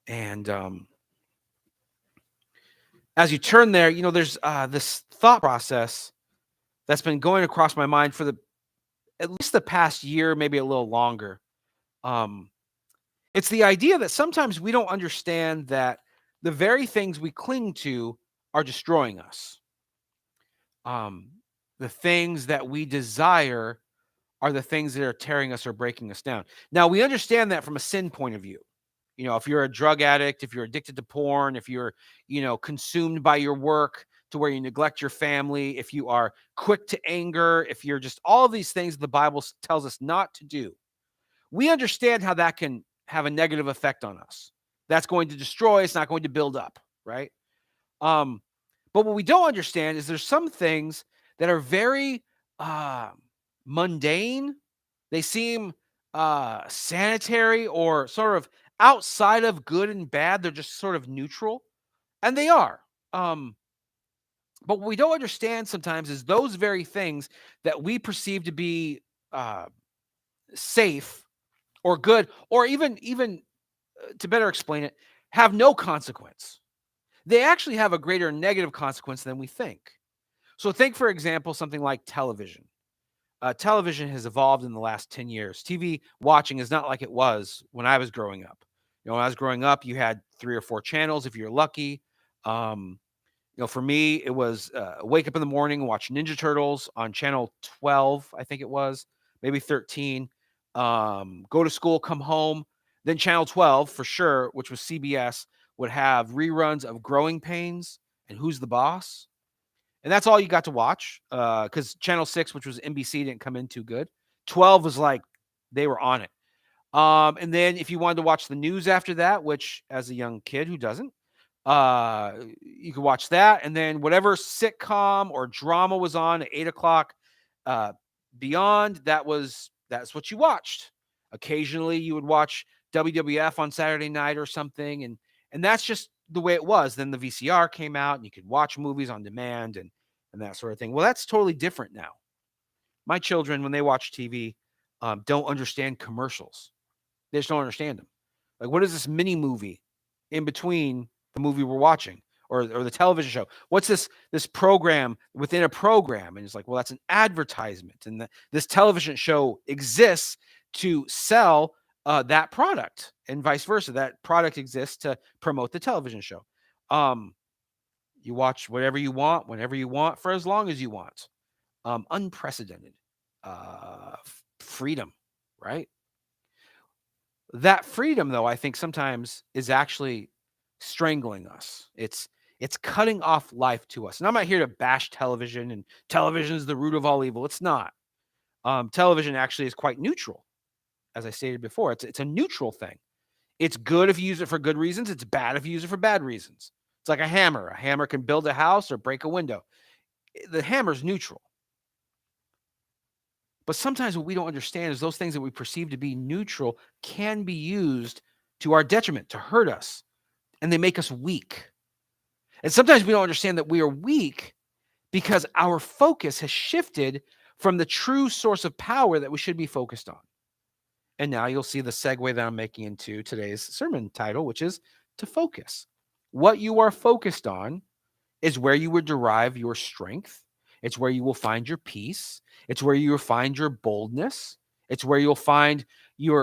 And as you turn there, there's this thought process that's been going across my mind for at least the past year, maybe a little longer. Um, it's the idea that sometimes we don't understand that the very things we cling to are destroying us. Um, the things that we desire are the things that are tearing us or breaking us down. Now, we understand that from a sin point of view. If you're a drug addict, if you're addicted to porn, if you're, consumed by your work to where you neglect your family, if you are quick to anger, if you're just all of these things the Bible tells us not to do, we understand how that can have a negative effect on us. That's going to destroy, it's not going to build up, right? Um, but what we don't understand is there's some things that are very uh, mundane. They seem sanitary or sort of outside of good and bad. They're just sort of neutral, and they are. Um, but what we don't understand sometimes is those very things that we perceive to be uh, safe or good, or even to better explain it, have no consequence. They actually have a greater negative consequence than we think. So think, for example, something like television. Television has evolved in the last 10 years. TV watching is not like it was when I was growing up. When I was growing up, you had 3 or 4 channels if you're lucky. Um, for me, it was wake up in the morning and watch Ninja Turtles on channel 12, I think it was, maybe 13. Go to school, come home. Then channel 12, for sure, which was CBS, would have reruns of Growing Pains and Who's the Boss. And that's all you got to watch because channel 6, which was NBC, didn't come in too good. 12 was like they were on it. And then if you wanted to watch the news after that, which as a young kid who doesn't, you could watch that. And then whatever sitcom or drama was on at 8 o'clock beyond, that's what you watched. Occasionally you would watch WWF on Saturday night or something. And that's just the way it was. Then the VCR came out and you could watch movies on demand and that sort of thing. Well, that's totally different now. My children, when they watch TV, don't understand commercials. They just don't understand them. Like, what is this mini movie in between the movie we're watching or the television show? What's this program within a program? And it's like, well, that's an advertisement, and this television show exists to sell that product, and vice versa. That product exists to promote the television show. You watch whatever you want, whenever you want, for as long as you want. Unprecedented freedom, right? That freedom, though, I think sometimes is actually strangling us. It's cutting off life to us. And I'm not here to bash television and television is the root of all evil. It's not. Television actually is quite neutral, as I stated before. It's a neutral thing. It's good if you use it for good reasons. It's bad if you use it for bad reasons. It's like a hammer. A hammer can build a house or break a window. The hammer's neutral. But sometimes what we don't understand is those things that we perceive to be neutral can be used to our detriment, to hurt us, and they make us weak. And sometimes we don't understand that we are weak because our focus has shifted from the true source of power that we should be focused on. And now you'll see the segue that I'm making into today's sermon title, which is to focus. What you are focused on is where you would derive your strength. It's where you will find your peace. It's where you will find your boldness. It's where you'll find your